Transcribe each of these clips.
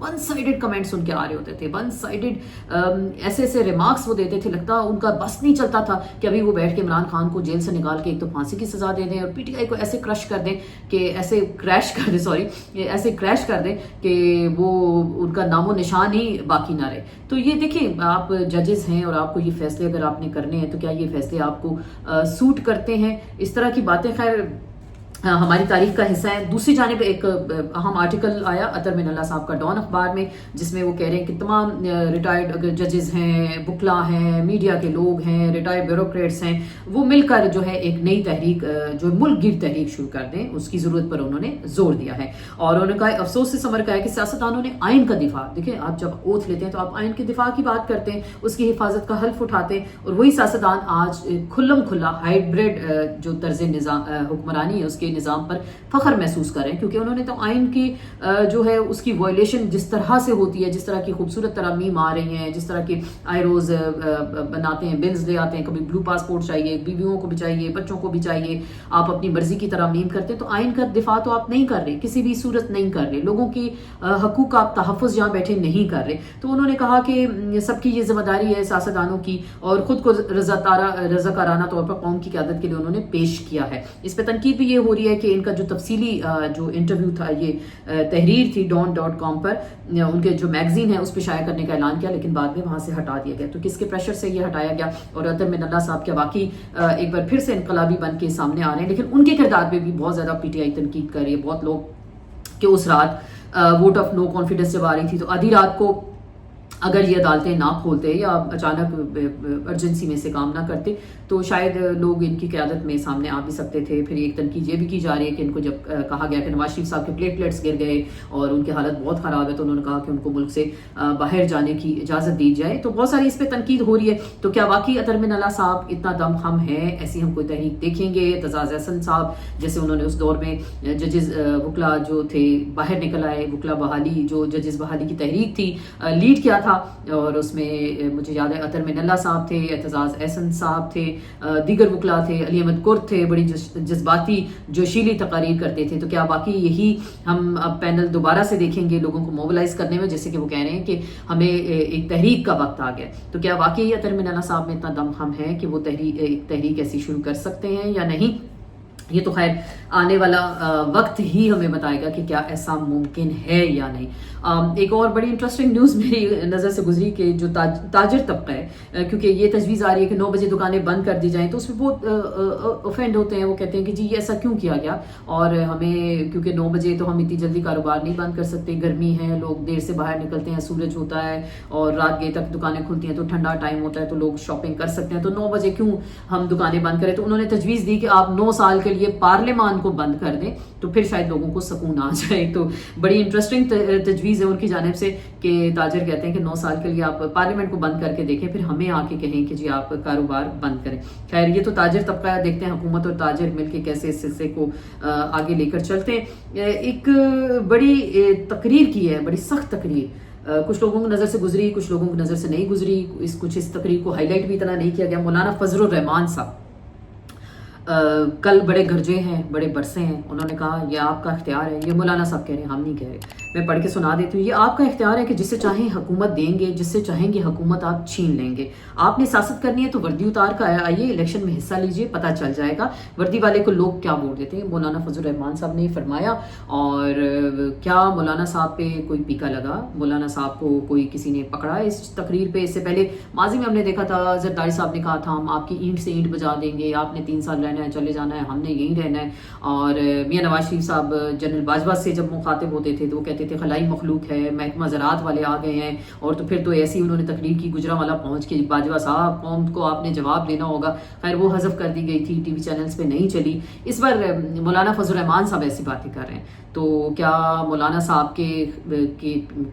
One sided comments ان کے آ رہے ہوتے تھے، ون سائیڈڈ ایسے ایسے ریمارکس وہ دیتے تھے، لگتا ان کا بس نہیں چلتا تھا کہ ابھی وہ بیٹھ کے عمران خان کو جیل سے نکال کے ایک تو پھانسی کی سزا دے دیں اور پی ٹی آئی کو ایسے کرش کر دیں کہ ایسے کریش کر دیں کہ وہ ان کا نام و نشان ہی باقی نہ رہے۔ تو یہ دیکھیں، آپ ججز ہیں اور آپ کو یہ فیصلے اگر آپ نے کرنے ہیں تو کیا یہ فیصلے آپ کو سوٹ کرتے ہیں؟ اس طرح کی باتیں خیر ہماری تاریخ کا حصہ ہے۔ دوسری جانب ایک اہم آرٹیکل آیا اطہر من اللہ صاحب کا ڈان اخبار میں، جس میں وہ کہہ رہے ہیں کہ تمام ریٹائرڈ اگر ججز ہیں، وکلا ہیں، میڈیا کے لوگ ہیں، ریٹائرڈ بیوروکریٹس ہیں، وہ مل کر جو ہے ایک نئی تحریک، جو ملک گیر تحریک شروع کر دیں، اس کی ضرورت پر انہوں نے زور دیا ہے۔ اور انہوں نے کہا، افسوس سے سمر کا ہے کہ سیاستدانوں نے آئین کا دفاع، دیکھیں آپ جب اوتھ لیتے ہیں تو آپ آئین کے دفاع کی بات کرتے ہیں، اس کی حفاظت کا حلف اٹھاتے ہیں، اور وہی سیاستدان آج کھلم کھلا ہائبرڈ جو طرز نظام حکمرانی ہے اس کے نظام پر فخر محسوس کر رہے ہیں، کیونکہ انہوں نے تو آئین کی جو ہے اس کی وائلیشن جس طرح سے ہوتی ہے، جس طرح کی خوبصورت ترامیم آ رہی ہیں، جس طرح کی آئے روز بناتے ہیں، بلز لے آتے ہیں، کبھی بلو پاسپورٹ چاہیے، بیویوں کو بھی چاہیے، بچوں کو بھی چاہیے، آپ اپنی مرضی کی ترامیم کرتے ہیں، تو آئین کا دفاع تو آپ نہیں کر رہے، کسی بھی صورت نہیں کر رہے، لوگوں کی حقوق کا آپ تحفظ جہاں بیٹھے نہیں کر رہے۔ تو انہوں نے کہا کہ سب کی یہ ذمہ داری ہے سیاستدانوں کی، اور خود کو رضاکارانہ طور پر قوم کی قیادت کے لیے انہوں نے پیش کیا ہے۔ اس پہ تنقید بھی یہ ہو رہی ہے کہ ان کا جو تفصیلی جو انٹرویو تھا، یہ تحریر تھی ڈان.com پر، ان کے جو میگزین ہے اس پہ شائع کرنے کا اعلان کیا، لیکن بعد میں وہاں سے ہٹا دیا گیا۔ تو کس کے پریشر سے یہ ہٹایا گیا؟ اور اطہر من اللہ صاحب کیا واقعی ایک بار پھر سے انقلابی بن کے سامنے آ رہے ہیں، لیکن ان کے کردار پہ بھی بہت زیادہ پی ٹی آئی تنقید کر رہی ہے، بہت لوگ کہ اس رات ووٹ آف نو کانفیڈنس جب آ رہی تھی تو آدھی رات کو اگر یہ عدالتیں نہ کھولتے یا اچانک ایمرجنسی میں سے کام نہ کرتے تو شاید لوگ ان کی قیادت میں سامنے آ بھی سکتے تھے۔ پھر ایک تنقید یہ بھی کی جا رہی ہے کہ ان کو جب کہا گیا کہ نواز شریف صاحب کے پلیٹلیٹس گر گئے اور ان کی حالت بہت خراب ہے، تو انہوں نے کہا کہ ان کو ملک سے باہر جانے کی اجازت دی جائے۔ تو بہت ساری اس پہ تنقید ہو رہی ہے۔ تو کیا واقعی اطہر من اللہ صاحب اتنا دم خم ہے؟ ایسی ہم کوئی تحریک دیکھیں گے؟ اعتزاز احسن صاحب جیسے انہوں نے اس دور میں ججز وکلا جو تھے باہر نکل آئے، وکلا بحالی جو ججز بحالی کی تحریک تھی لیڈ کیا تھا، اور اس میں مجھے یاد ہے اطہر من اللہ صاحب تھے، اعتزاز احسن صاحب تھے، دیگر وکلا تھے، علی احمد کرد تھے، بڑی جذباتی جوشیلی تقاریر کرتے تھے۔ تو کیا واقعی یہی ہم اب پینل دوبارہ سے دیکھیں گے لوگوں کو موبلائز کرنے میں، جیسے کہ وہ کہہ رہے ہیں کہ ہمیں ایک تحریک کا وقت آ گیا؟ تو کیا واقعی اطہر من اللہ صاحب میں اتنا دم خم ہے کہ وہ ایک تحریک ایسی شروع کر سکتے ہیں یا نہیں؟ یہ تو خیر آنے والا وقت ہی ہمیں بتائے گا کہ کیا ایسا ممکن ہے یا نہیں۔ ایک اور بڑی انٹرسٹنگ نیوز میری نظر سے گزری کہ جو تاجر طبقہ ہے، کیونکہ یہ تجویز آ رہی ہے کہ 9 بجے دکانیں بند کر دی جائیں، تو اس میں بہت افینڈ ہوتے ہیں، وہ کہتے ہیں کہ جی یہ ایسا کیوں کیا گیا، اور ہمیں کیونکہ 9 بجے تو ہم اتنی جلدی کاروبار نہیں بند کر سکتے، گرمی ہے، لوگ دیر سے باہر نکلتے ہیں، سورج ہوتا ہے اور رات گئے تک دکانیں کھلتی ہیں، تو ٹھنڈا ٹائم ہوتا ہے تو لوگ شاپنگ کر سکتے ہیں، تو 9 بجے کیوں ہم دکانیں بند کریں؟ تو انہوں نے تجویز دی کہ آپ 9 سال کے لیے پارلیمان کو بند کر دیں تو پھر شاید لوگوں کو سکون آ جائے۔ تو بڑی انٹرسٹنگ تجویز ہے ان کی جانب سے کہ تاجر کہتے ہیں کہ 9 سال کے لیے آپ پارلیمنٹ کو بند کر کے دیکھیں، پھر ہمیں آ کے کہیں کہ جی آپ کاروبار بند کریں۔ خیر یہ تو تاجر طبقہ ہے، دیکھتے ہیں حکومت اور تاجر مل کے کیسے اس سلسلے کو آگے لے کر چلتے ہیں۔ ایک بڑی تقریر کی ہے، بڑی سخت تقریر، کچھ لوگوں کی نظر سے گزری، کچھ لوگوں کی نظر سے نہیں گزری، کچھ اس تقریر کو ہائی لائٹ بھی اتنا نہیں کیا گیا۔ مولانا فضل الرحمان صاحب کل بڑے گرجے ہیں، بڑے برسے ہیں، انہوں نے کہا یہ آپ کا اختیار ہے، یہ مولانا صاحب کہہ رہے ہیں، ہم نہیں کہہ رہے، میں پڑھ کے سنا دیتی ہوں، یہ آپ کا اختیار ہے کہ جس سے چاہیں حکومت دیں گے، جس سے چاہیں گے حکومت آپ چھین لیں گے، آپ نے سیاست کرنی ہے تو وردی اتار کر آئیے، الیکشن میں حصہ لیجئے، پتہ چل جائے گا وردی والے کو لوگ کیا ووٹ دیتے ہیں۔ مولانا فضل الرحمان صاحب نے فرمایا، اور کیا مولانا صاحب پہ کوئی پیکا لگا؟ مولانا صاحب کو کوئی کسی نے پکڑا اس تقریر پہ؟ اس سے پہلے ماضی میں ہم نے دیکھا تھا زرداری صاحب نے کہا تھا ہم آپ کی اینٹ سے اینٹ بجا دیں گے، آپ نے 3 سال رہنا ہے، چلے جانا ہے، ہم نے یہیں رہنا ہے۔ اور میاں نواز شریف صاحب جنرل باجوہ سے جب مخاطب ہوتے تھے تو وہ کہتے تھے خلائی مخلوق ہے، محکمہ زراعت والے آ گئے ہیں، اور تو پھر تو ایسی انہوں نے تقریر کی گجرانوالہ پہنچ کے باجوہ صاحب قوم کو آپ نے جواب دینا ہوگا، خیر وہ حذف کر دی گئی تھی، ٹی وی چینلز پہ نہیں چلی۔ اس بار مولانا فضل الرحمان صاحب ایسی باتیں کر رہے ہیں، تو کیا مولانا صاحب کے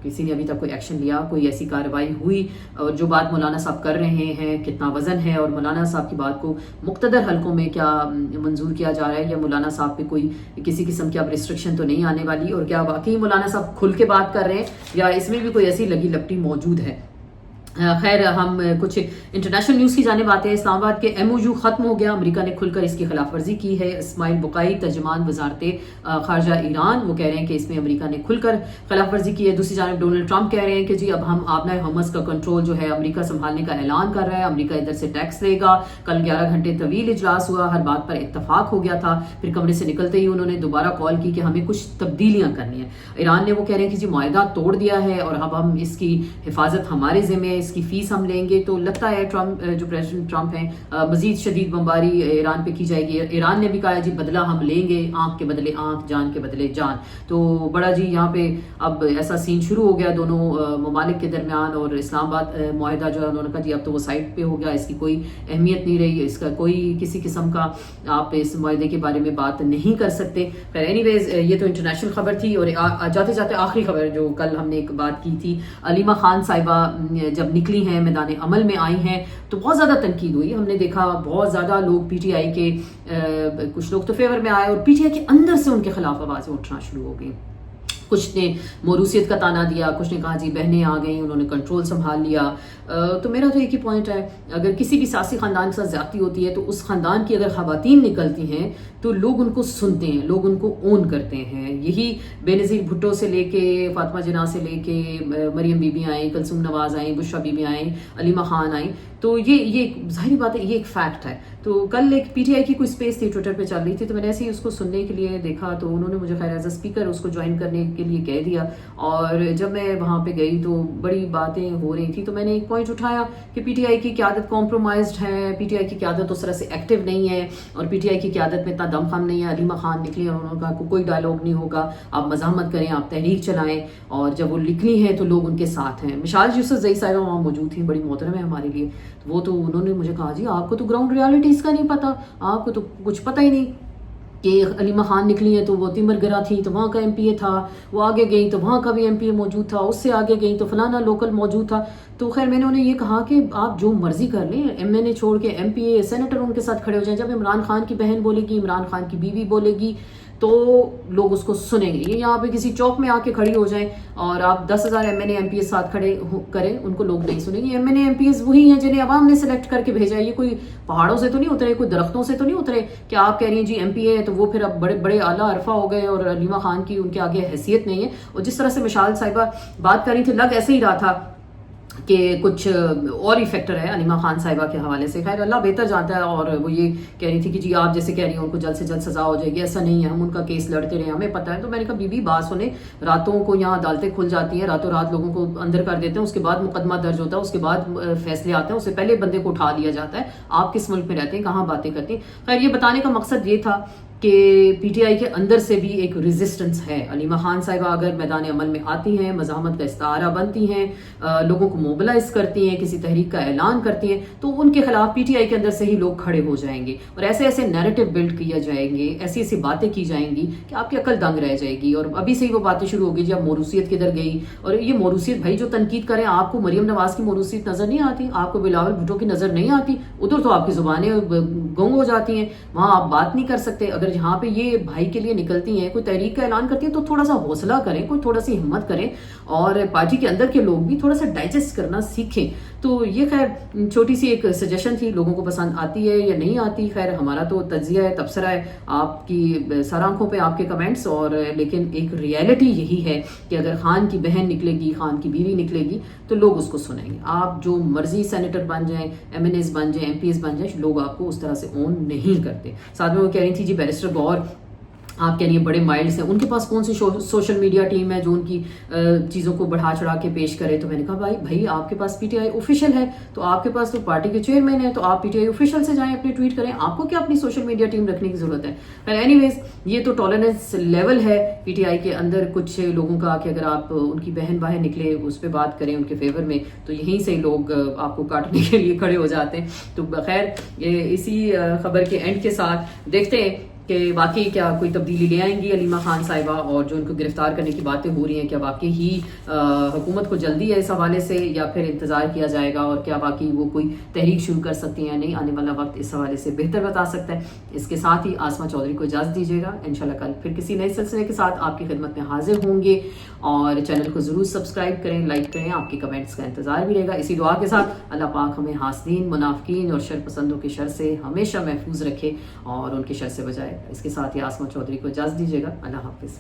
کسی نے ابھی تک کوئی ایکشن لیا، کوئی ایسی کارروائی ہوئی؟ اور جو بات مولانا صاحب کر رہے ہیں کتنا وزن ہے، اور مولانا صاحب کی بات کو مقتدر حلقوں میں کیا منظور کیا جا رہا ہے، یا مولانا صاحب پہ کوئی کسی قسم کی اب ریسٹرکشن تو نہیں آنے والی، اور کیا واقعی مولانا صاحب کھل کے بات کر رہے ہیں یا اس میں بھی کوئی ایسی لگی لپٹی موجود ہے؟ خیر ہم کچھ انٹرنیشنل نیوز کی جانب آتے ہیں. اسلام آباد کے MOU ختم ہو گیا. امریکہ نے کھل کر اس کی خلاف ورزی کی ہے. اسماعیل بقائی ترجمان وزارت خارجہ ایران وہ کہہ رہے ہیں کہ اس میں امریکہ نے کھل کر خلاف ورزی کی ہے. دوسری جانب ڈونلڈ ٹرمپ کہہ رہے ہیں کہ جی اب ہم آبنائے حماس کا کنٹرول جو ہے امریکہ سنبھالنے کا اعلان کر رہا ہے. امریکہ ادھر سے ٹیکس لے گا. کل 11 گھنٹے طویل اجلاس ہوا, ہر بات پر اتفاق ہو گیا تھا. پھر کمرے سے نکلتے ہی انہوں نے دوبارہ کال کی کہ ہمیں کچھ تبدیلیاں کرنی ہیں. ایران نے وہ کہہ رہے ہیں کہ جی معاہدہ توڑ دیا ہے اور اب ہم اس کی حفاظت ہمارے ذمہ ہے, اس کی فیس ہم لیں گے. تو لگتا ہے ٹرمپ جو پریزیڈنٹ ٹرمپ ہیں مزید شدید بمباری ایران پہ کی جائے گی. ایران نے بھی کہا جی بدلہ ہم لیں گے, آنکھ کے بدلے آنکھ, جان کے بدلے جان. تو بڑا جی یہاں پہ اب ایسا سین شروع ہو گیا دونوں ممالک کے درمیان. اور اسلام آباد معاہدہ جو ہے انہوں نے کہا جی اب تو وہ سائڈ پہ ہو گیا, اس کی کوئی اہمیت نہیں رہی, اس کا کوئی کسی قسم کا آپ اس معاہدے کے بارے میں بات نہیں کر سکتے. خیر اینی ویز یہ تو انٹرنیشنل خبر تھی. اور جاتے جاتے آخری خبر جو کل ہم نے ایک بات کی تھی, علیمہ خان صاحبہ جب نکلی ہیں میدان عمل میں آئی ہیں تو بہت زیادہ تنقید ہوئی. ہم نے دیکھا بہت زیادہ لوگ PTI کے کچھ لوگ تو فیور میں آئے اور PTI کے اندر سے ان کے خلاف آوازیں اٹھنا شروع ہو گئی. کچھ نے موروثیت کا تانا دیا, کچھ نے کہا جی بہنیں آ گئیں, انہوں نے کنٹرول سنبھال لیا. تو میرا تو ایک ہی پوائنٹ ہے, اگر کسی بھی سیاسی خاندان کے ساتھ زیادتی ہوتی ہے تو اس خاندان کی اگر خواتین نکلتی ہیں تو لوگ ان کو سنتے ہیں, لوگ ان کو اون کرتے ہیں. یہی بے نظیر بھٹو سے لے کے فاطمہ جناح سے لے کے مریم بی بی آئیں, کلثوم نواز آئیں, بشرا بی بی آئیں, علیمہ خان آئیں. تو یہ ظاہری بات ہے, یہ ایک فیکٹ ہے. تو کل ایک PTI کی کوئی اسپیس تھی ٹویٹر پہ چل رہی تھی, تو میں نے ایسے ہی اس کو سننے کے لیے دیکھا تو انہوں نے مجھے خیر ایز اے اسپیکر اس کو جوائن کرنے کے لیے کہہ دیا. اور جب میں وہاں پہ گئی تو بڑی باتیں ہو رہی تھیں. تو میں نے ایک پوائنٹ اٹھایا کہ PTI کی قیادت کمپرومائزڈ ہے, PTI کی قیادت اس طرح سے ایکٹیو نہیں ہے, اور PTI کی قیادت میں اتنا دم خم نہیں ہے. علیمہ خان نکلی اور انہوں نے کہا کوئی ڈائلاگ نہیں ہوگا, آپ مزاحمت کریں, آپ تحریک چلائیں. اور جب وہ نکلی ہیں تو لوگ ان کے ساتھ ہیں. مشال یوسف زئی صاحبہ وہاں موجود تھیں, بڑی محترم ہے ہمارے لیے. وہ تو انہوں نے مجھے کہا جی آپ کو تو گراؤنڈ ریالٹیز کا نہیں پتا, آپ کو تو کچھ پتہ ہی نہیں کہ علیمہ خان نکلی ہیں تو وہ تیمر گرا تھی تو وہاں کا MPA تھا, وہ آگے گئی تو وہاں کا بھی MPA موجود تھا, اس سے آگے گئی تو فلانا لوکل موجود تھا. تو خیر میں نے انہیں یہ کہا کہ آپ جو مرضی کر لیں, MNA چھوڑ کے MPA سینیٹر ان کے ساتھ کھڑے ہو جائیں. جب عمران خان کی بہن بولے گی, عمران خان کی بیوی بولے گی تو لوگ اس کو سنیں گے. یہ یہاں پہ کسی چوک میں آ کے کھڑی ہو جائیں اور آپ 10,000 MNA MPs ساتھ کھڑے کریں, ان کو لوگ نہیں سنیں گے. MNA MPs وہی ہیں جنہیں عوام نے سلیکٹ کر کے بھیجا ہے. یہ کوئی پہاڑوں سے تو نہیں اترے, کوئی درختوں سے تو نہیں اترے کہ آپ کہہ رہی ہیں جی MPA ہے تو وہ پھر اب بڑے بڑے اعلیٰ عرفہ ہو گئے اور علیمہ خان کی ان کے آگے حیثیت نہیں ہے. اور جس طرح سے مشال صاحبہ بات کر رہی تھی, لگ ایسے ہی رہا تھا کہ کچھ اور ہی فیکٹر ہے علیمہ خان صاحبہ کے حوالے سے. خیر اللہ بہتر جانتا ہے. اور وہ یہ کہہ رہی تھی کہ جی آپ جیسے کہہ رہی ہیں ان کو جلد سے جلد سزا ہو جائے گی, ایسا نہیں ہے, ہم ان کا کیس لڑتے رہے, ہمیں پتہ ہے. تو میں نے کہا بی بات سنیں, راتوں کو یہاں عدالتیں کھل جاتی ہیں, راتوں رات لوگوں کو اندر کر دیتے ہیں, اس کے بعد مقدمہ درج ہوتا ہے, اس کے بعد فیصلے آتے ہیں, اس سے پہلے بندے کو اٹھا دیا جاتا ہے. آپ کس ملک میں رہتے ہیں, کہاں باتیں کرتے ہیں. خیر یہ بتانے کا مقصد یہ تھا کہ PTI کے اندر سے بھی ایک ریزسٹنس ہے. علیمہ خان صاحبہ اگر میدان عمل میں آتی ہیں, مزاحمت کا استعارہ بنتی ہیں, لوگوں کو موبلائز کرتی ہیں, کسی تحریک کا اعلان کرتی ہیں, تو ان کے خلاف PTI کے اندر سے ہی لوگ کھڑے ہو جائیں گے اور ایسے ایسے نیریٹو بلڈ کیا جائیں گے, ایسی ایسی باتیں کی جائیں گی کہ آپ کی عقل دنگ رہ جائے گی. اور ابھی سے ہی وہ باتیں شروع ہو گئی جب موروثیت کدھر گئی. اور یہ موروثیت بھائی جو تنقید کریں, آپ کو مریم نواز کی موروثیت نظر نہیں آتی, آپ کو بلاول بھٹو کی نظر نہیں آتی, ادھر تو آپ کی زبانیں گنگ ہو جاتی ہیں, وہاں آپ بات نہیں کر سکتے. اگر جہاں پہ یہ بھائی کے لیے نکلتی ہیں, کوئی تحریک کا اعلان کرتی ہیں, تو تھوڑا سا حوصلہ کریں, کوئی تھوڑا سی ہمت کریں, اور پارٹی کے اندر کے لوگ بھی تھوڑا سا ڈائجسٹ کرنا سیکھیں. تو یہ خیر چھوٹی سی ایک سجیشن تھی, لوگوں کو پسند آتی ہے یا نہیں آتی. خیر ہمارا تو تجزیہ ہے, تبصرہ ہے, آپ کی سر آنکھوں پہ آپ کے کمنٹس. اور لیکن ایک ریالٹی یہی ہے کہ اگر خان کی بہن نکلے گی, خان کی بیوی نکلے گی, تو لوگ اس کو سنیں گے. آپ جو مرضی سینیٹر بن جائیں, MNAs بن جائیں, MPs بن جائیں, لوگ آپ کو اس طرح سے اون نہیں کرتے. ساتھ میں وہ کہہ رہی تھی جی بیرسٹر غور آپ کہہ رہی ہیں بڑے مائلڈس ہیں, ان کے پاس کون سی سوشل میڈیا ٹیم ہے جو ان کی چیزوں کو بڑھا چڑھا کے پیش کرے. تو میں نے کہا بھائی آپ کے پاس PTI آفیشیل ہے, تو آپ کے پاس تو پارٹی کے چیئرمین ہے, تو آپ PTI آفیشیل سے جائیں, اپنے ٹویٹ کریں, آپ کو کیا اپنی سوشل میڈیا ٹیم رکھنے کی ضرورت ہے. اینی ویز یہ تو ٹالرنس لیول ہے PTI کے اندر کچھ لوگوں کا کہ اگر آپ ان کی بہن باہر نکلے, اس پہ بات کریں ان کے فیور میں, تو یہیں سے لوگ آپ کو کاٹنے کے لیے کھڑے ہو جاتے ہیں. تو خیر اسی خبر کے اینڈ کے ساتھ دیکھتے ہیں کہ واقعی کیا کوئی تبدیلی لے آئیں گی علیمہ خان صاحبہ، اور جو ان کو گرفتار کرنے کی باتیں ہو رہی ہیں کیا واقعی ہی حکومت کو جلدی ہے اس حوالے سے، یا پھر انتظار کیا جائے گا، اور کیا واقعی وہ کوئی تحریک شروع کر سکتی ہیں؟ نہیں، آنے والا وقت اس حوالے سے بہتر بتا سکتا ہے۔ اس کے ساتھ ہی آسمہ چودھری کو اجازت دیجیے گا، انشاءاللہ کل پھر کسی نئے سلسلے کے ساتھ آپ کی خدمت میں حاضر ہوں گے، اور چینل کو ضرور سبسکرائب کریں، لائک کریں، آپ کے کمنٹس کا انتظار بھی رہے گا۔ اسی دعا کے ساتھ اللہ پاک ہمیں حاسدین، منافقین اور شر پسندوں کی شر سے ہمیشہ محفوظ رکھے اور ان کی شر سے بچائے۔ اس کے ساتھ ہی آسمہ چودھری کو اجازت دیجیے گا، اللہ حافظ۔